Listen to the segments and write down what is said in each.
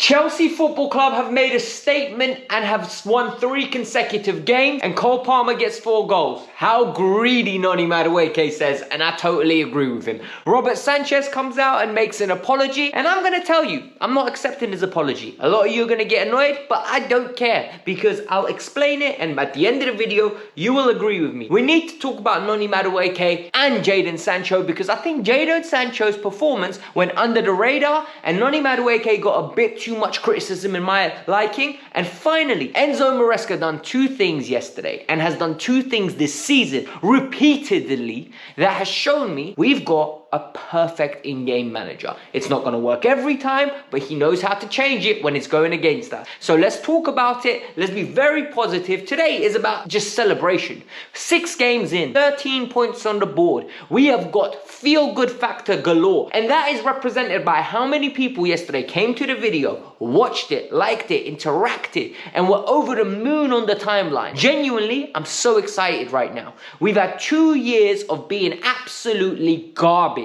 Chelsea Football Club have made a statement and have won 3 consecutive games, and Cole Palmer gets 4 goals. How greedy Noni Madueke says, and I totally agree with him. Robert Sanchez comes out and makes an apology, and I'm going to tell you, I'm not accepting his apology. A lot of you are going to get annoyed, but I don't care, because I'll explain it, and at the end of the video, you will agree with me. We need to talk about Noni Madueke and Jadon Sancho, because I think Jadon Sancho's performance went under the radar, and Noni Madueke got a bit too much criticism in my liking. And finally, Enzo Maresca done 2 things yesterday and has done 2 things this season repeatedly that has shown me we've got a perfect in-game manager. It's not going to work every time, but he knows how to change it when it's going against us. So let's talk about it. Let's be very positive. Today is about just celebration. 6 games in, 13 points on the board. We have got feel-good factor galore. And that is represented by how many people yesterday came to the video, watched it, liked it, interacted, and were over the moon on the timeline. Genuinely, I'm so excited right now. We've had 2 years of being absolutely garbage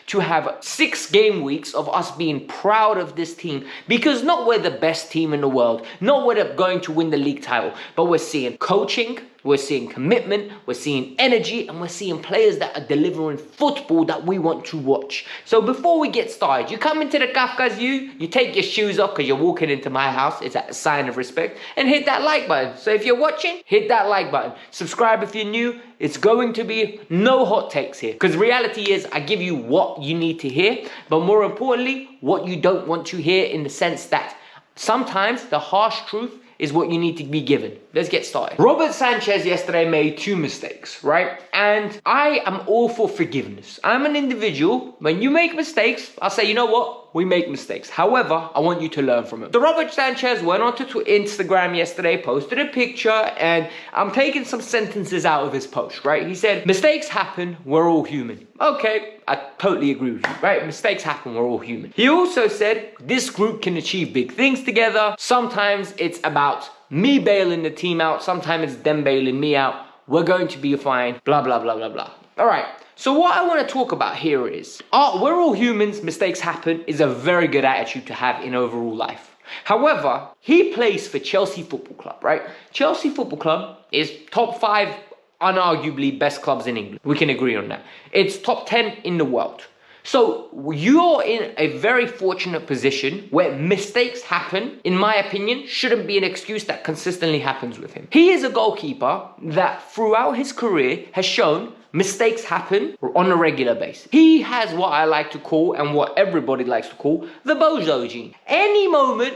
to have 6 game weeks of us being proud of this team, because not we're the best team in the world, not we're going to win the league title, but we're seeing coaching, we're seeing commitment, we're seeing energy, and we're seeing players that are delivering football that we want to watch. So before we get started, you come into the Kavkas View, you take your shoes off because you're walking into my house, it's a sign of respect, and hit that like button. So if you're watching, hit that like button. Subscribe if you're new. It's going to be no hot takes here, because reality is I give you what you need to hear, but more importantly, what you don't want to hear, in the sense that sometimes the harsh truth is what you need to be given. Let's get started. Robert Sanchez yesterday made 2 mistakes, right? And I am all for forgiveness. I'm an individual. When you make mistakes, I'll say, you know what? We make mistakes. However, I want you to learn from it. So Robert Sanchez went onto Instagram yesterday, posted a picture, and I'm taking some sentences out of his post, right? He said, mistakes happen, we're all human. Okay, I totally agree with you, right? Mistakes happen, we're all human. He also said, this group can achieve big things together. Sometimes it's about me bailing the team out. Sometimes it's them bailing me out. We're going to be fine, blah, blah, blah, blah, blah. All right. So what I want to talk about here is, we're all humans, mistakes happen, is a very good attitude to have in overall life. However, he plays for Chelsea Football Club, right? Chelsea Football Club is top 5, unarguably best clubs in England. We can agree on that. It's top 10 in the world. So you're in a very fortunate position where mistakes happen, in my opinion, shouldn't be an excuse that consistently happens with him. He is a goalkeeper that throughout his career has shown mistakes happen on a regular basis. He has what I like to call, and what everybody likes to call, the bozo gene. Any moment,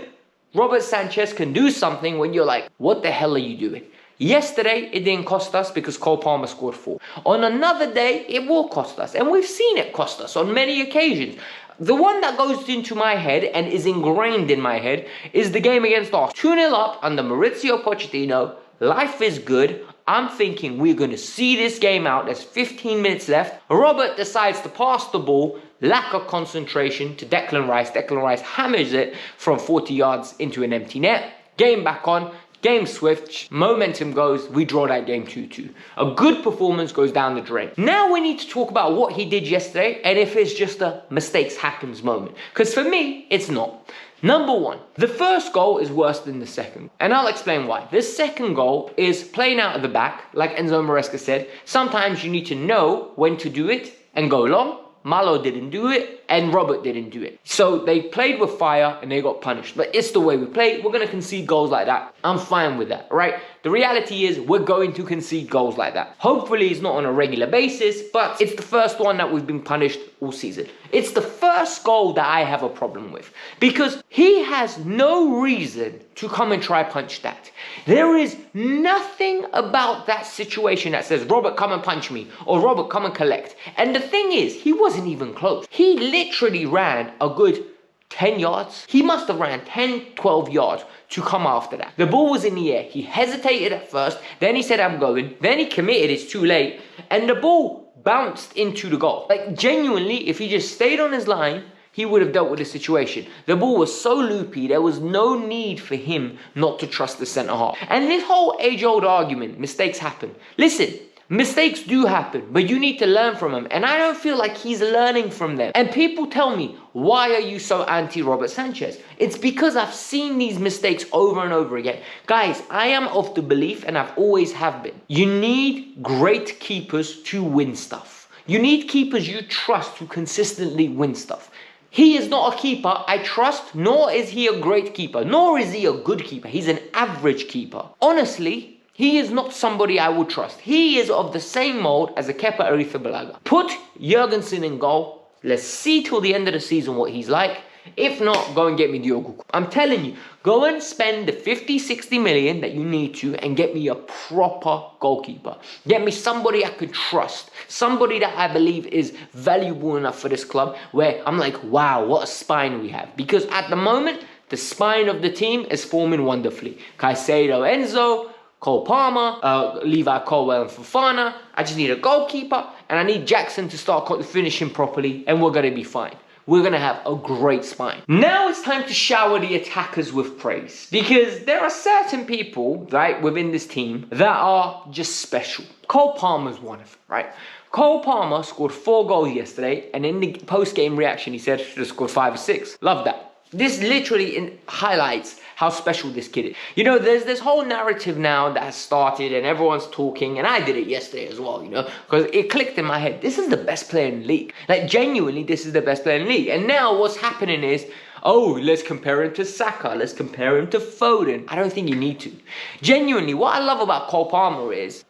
Robert Sanchez can do something when you're like, what the hell are you doing? Yesterday, it didn't cost us because Cole Palmer scored 4. On another day, it will cost us. And we've seen it cost us on many occasions. The one that goes into my head and is ingrained in my head is the game against Arsenal. 2-0 up under Mauricio Pochettino. Life is good. I'm thinking we're going to see this game out. There's 15 minutes left. Robert decides to pass the ball. Lack of concentration to Declan Rice. Declan Rice hammers it from 40 yards into an empty net. Game back on. Game switch, momentum goes, we draw that game 2-2. A good performance goes down the drain. Now we need to talk about what he did yesterday, and if it's just a mistakes happens moment. Because for me, it's not. Number 1, the first goal is worse than the second. And I'll explain why. The second goal is playing out of the back, like Enzo Maresca said. Sometimes you need to know when to do it and go long. Malo didn't do it, and Robert didn't do it. So they played with fire and they got punished. But it's the way we play. We're going to concede goals like that. I'm fine with that, right? The reality is we're going to concede goals like that. Hopefully it's not on a regular basis, but it's the first one that we've been punished all season. It's the first goal that I have a problem with, because he has no reason to come and try punch that. There is nothing about that situation that says, Robert, come and punch me, or Robert, come and collect. And the thing is, he wasn't even close. He literally ran a good 10 yards. He must have ran 10, 12 yards to come after that. The ball was in the air. He hesitated at first. Then he said, I'm going. Then he committed, it's too late. And the ball bounced into the goal. Like, genuinely, if he just stayed on his line, he would have dealt with the situation. The ball was so loopy, there was no need for him not to trust the centre half. And this whole age-old argument, mistakes happen. Listen, Mistakes do happen, but you need to learn from them. And I don't feel like he's learning from them. And people tell me, why are you so anti-Robert Sanchez? It's because I've seen these mistakes over and over again. Guys, I am of the belief, and I've always have been, you need great keepers to win stuff. You need keepers you trust to consistently win stuff. He is not a keeper I trust, nor is he a great keeper, nor is he a good keeper. He's an average keeper. Honestly, he is not somebody I would trust. He is of the same mold as a Kepa Arrizabalaga. Put Jurgensen in goal. Let's see till the end of the season what he's like. If not, go and get me Diogo. I'm telling you, go and spend the 50, 60 million that you need to and get me a proper goalkeeper. Get me somebody I could trust. Somebody that I believe is valuable enough for this club where I'm like, wow, what a spine we have. Because at the moment, the spine of the team is forming wonderfully. Caicedo, Enzo, Cole Palmer, Levi Colwell and Fofana. I just need a goalkeeper and I need Jackson to start finishing properly and we're going to be fine. We're going to have a great spine. Now it's time to shower the attackers with praise. Because there are certain people, right, within this team that are just special. Cole Palmer's one of them, right? Cole Palmer scored 4 goals yesterday and in the post-game reaction he said he should have scored 5 or 6. Love that. This literally highlights how special this kid is. You know, there's this whole narrative now that has started and everyone's talking, and I did it yesterday as well, you know, because it clicked in my head. This is the best player in the league. Like, genuinely, this is the best player in the league. And now what's happening is, oh, let's compare him to Saka. Let's compare him to Foden. I don't think you need to. Genuinely, what I love about Cole Palmer is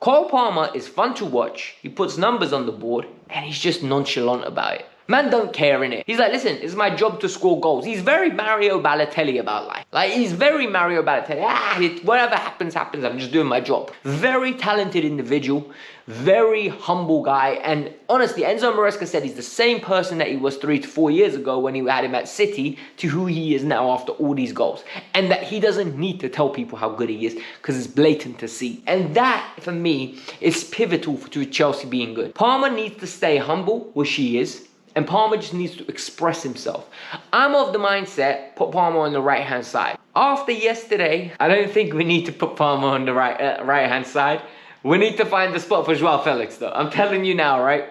fun to watch. He puts numbers on the board, and he's just nonchalant about it. Man don't care, innit? He's like, listen, it's my job to score goals. He's very Mario Balotelli about life. Like, he's very Mario Balotelli. Whatever happens, happens. I'm just doing my job. Very talented individual. Very humble guy. And honestly, Enzo Maresca said he's the same person that he was 3 to 4 years ago when he had him at City to who he is now after all these goals. And that he doesn't need to tell people how good he is because it's blatant to see. And that, for me, is pivotal to Chelsea being good. Palmer needs to stay humble, which he is. And Palmer just needs to express himself. I'm of the mindset, put Palmer on the right-hand side. After yesterday, I don't think we need to put Palmer on the right-hand side. We need to find the spot for Joao Felix, though. I'm telling you now, right?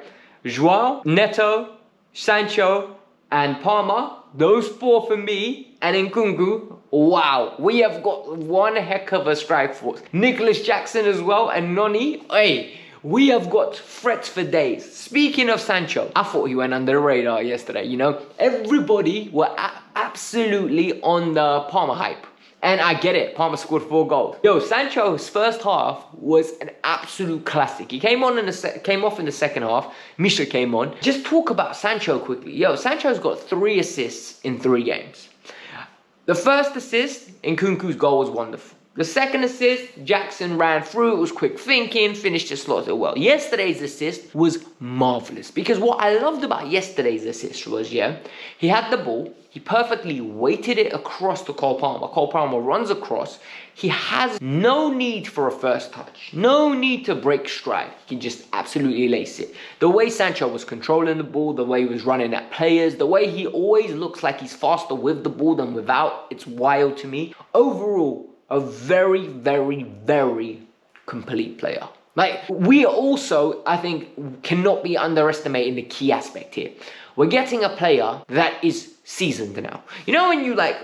Joao, Neto, Sancho, and Palmer, those 4 for me, and Nkunku, wow. We have got one heck of a strike force. Nicholas Jackson as well, and Noni, hey. We have got threats for days. Speaking of Sancho, I thought he went under the radar yesterday, you know. Everybody were absolutely on the Palmer hype. And I get it, Palmer scored 4 goals. Yo, Sancho's first half was an absolute classic. He came off in the second half. Misha came on. Just talk about Sancho quickly. Yo, Sancho's got 3 assists in 3 games. The first assist in Nkunku's goal was wonderful. The second assist, Jackson ran through, it was quick thinking, finished the slot well. Yesterday's assist was marvellous. Because what I loved about yesterday's assist was, yeah, he had the ball, he perfectly weighted it across to Cole Palmer. Cole Palmer runs across. He has no need for a first touch. No need to break stride. He just absolutely laced it. The way Sancho was controlling the ball, the way he was running at players, the way he always looks like he's faster with the ball than without, it's wild to me. Overall, a very, very, very complete player. Like, we also, I think, cannot be underestimating the key aspect here. We're getting a player that is seasoned now. You know when you like,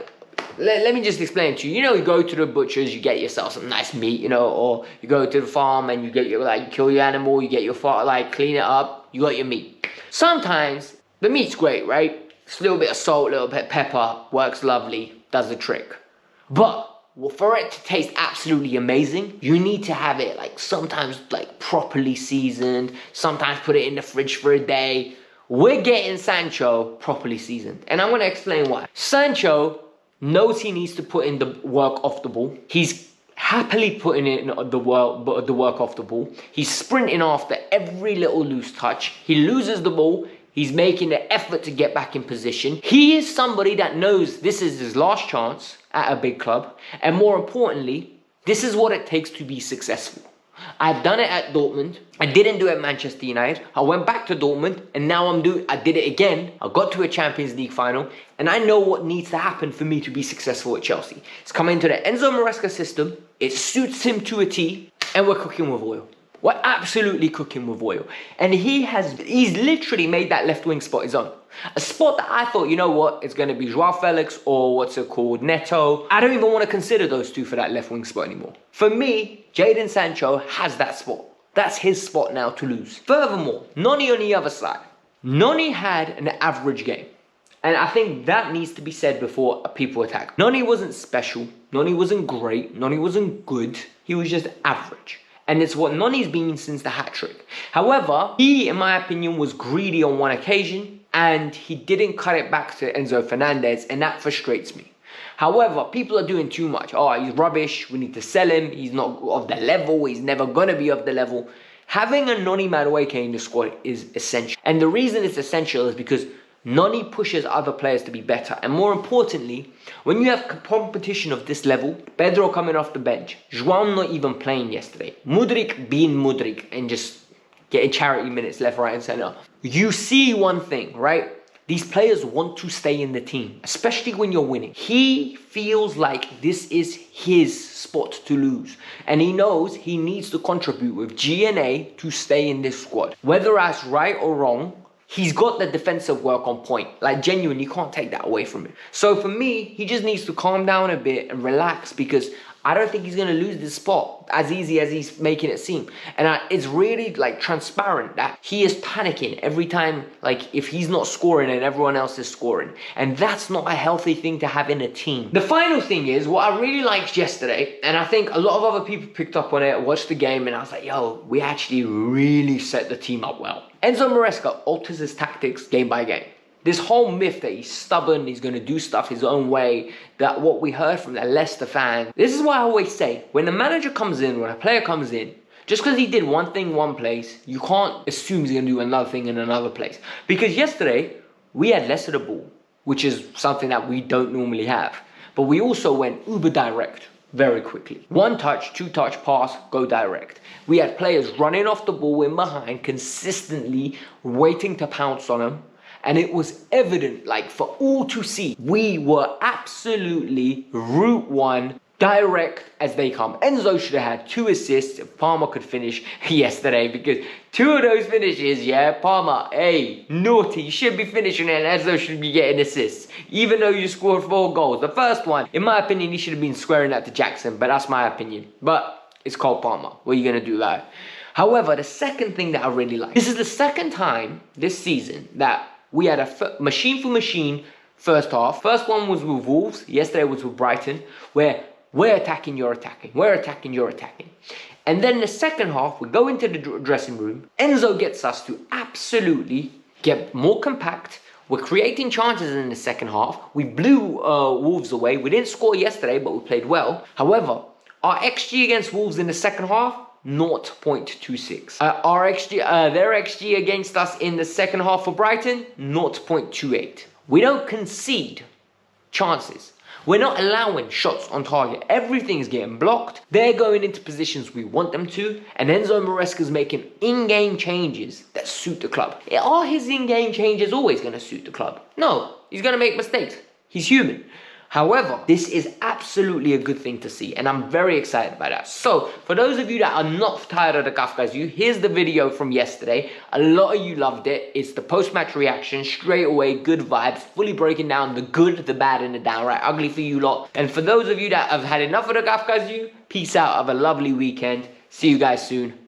let me just explain to you. You know, you go to the butchers, you get yourself some nice meat, you know, or you go to the farm and you get your, like, you kill your animal, you get your farm, like, clean it up, you got your meat. Sometimes, the meat's great, right? Just a little bit of salt, a little bit of pepper, works lovely, does the trick. But well, for it to taste absolutely amazing, you need to have it like sometimes like properly seasoned, sometimes put it in the fridge for a day. We're getting Sancho properly seasoned. And I'm going to explain why. Sancho knows he needs to put in the work off the ball. He's happily putting in the work off the ball. He's sprinting after every little loose touch. He loses the ball. He's making the effort to get back in position. He is somebody that knows this is his last chance at a big club. And more importantly, this is what it takes to be successful. I've done it at Dortmund. I didn't do it at Manchester United. I went back to Dortmund and now I did it again. I got to a Champions League final and I know what needs to happen for me to be successful at Chelsea. It's come into the Enzo Maresca system. It suits him to a T and we're cooking with oil. We're absolutely cooking with oil. And he's literally made that left wing spot his own. A spot that I thought, you know what, it's going to be Joao Felix or what's it called, Neto. I don't even want to consider those two for that left wing spot anymore. For me, Jadon Sancho has that spot. That's his spot now to lose. Furthermore, Noni on the other side. Noni had an average game. And I think that needs to be said before people attack. Noni wasn't special. Noni wasn't great. Noni wasn't good. He was just average. And it's what Noni's been since the hat-trick. However, he, in my opinion, was greedy on one occasion. And he didn't cut it back to Enzo Fernandez. And that frustrates me. However, people are doing too much. Oh, he's rubbish. We need to sell him. He's not of the level. He's never going to be of the level. Having a Noni Madueke in the squad is essential. And the reason it's essential is because Noni pushes other players to be better. And more importantly, when you have competition of this level, Pedro coming off the bench, Joao not even playing yesterday, Mudryk being Mudryk and just getting charity minutes left, right and centre. You see one thing, right? These players want to stay in the team, especially when you're winning. He feels like this is his spot to lose. And he knows he needs to contribute with G&A to stay in this squad. Whether that's right or wrong, he's got the defensive work on point. Like, genuinely, you can't take that away from him. So for me, he just needs to calm down a bit and relax, because I don't think he's going to lose this spot as easy as he's making it seem. And it's really like transparent that he is panicking every time, like if he's not scoring and everyone else is scoring. And that's not a healthy thing to have in a team. The final thing is what I really liked yesterday, and I think a lot of other people picked up on it, watched the game, and I was like, yo, we actually really set the team up well. Enzo Maresca alters his tactics game by game. This whole myth that he's stubborn, he's going to do stuff his own way, that what we heard from the Leicester fans. This is why I always say, when a manager comes in, when a player comes in, just because he did one thing one place, you can't assume he's going to do another thing in another place. Because yesterday, we had Leicester the ball, which is something that we don't normally have. But we also went uber direct very quickly. One touch, two touch pass, go direct. We had players running off the ball in behind, consistently waiting to pounce on them. And it was evident, like for all to see, we were absolutely route one, direct as they come. Enzo should have had 2 assists if Palmer could finish yesterday, because 2 of those finishes, yeah, Palmer, hey, naughty, you should be finishing it, and Enzo should be getting assists, even though you scored 4 goals. The first one, in my opinion, he should have been squaring that to Jackson, but that's my opinion. But it's Cole Palmer. What are you going to do about it? However, the second thing that I really like, this is the second time this season that we had a machine for machine first half. First one was with Wolves. Yesterday was with Brighton, where we're attacking, you're attacking. We're attacking, you're attacking. And then the second half, we go into the dressing room. Enzo gets us to absolutely get more compact. We're creating chances in the second half. We blew Wolves away. We didn't score yesterday, but we played well. However, our XG against Wolves in the second half, 0.26. Their XG against us in the second half for Brighton, 0.28. We don't concede chances. We're not allowing shots on target. Everything's getting blocked. They're going into positions we want them to. And Enzo Maresca's making in-game changes that suit the club. Are his in-game changes always going to suit the club? No, he's going to make mistakes. He's human. However, this is absolutely a good thing to see, and I'm very excited about that. So, for those of you that are not tired of the Kavkas View, here's the video from yesterday. A lot of you loved it. It's the post-match reaction, straight away, good vibes, fully breaking down the good, the bad, and the downright ugly for you lot. And for those of you that have had enough of the Kavkas View, peace out, have a lovely weekend. See you guys soon.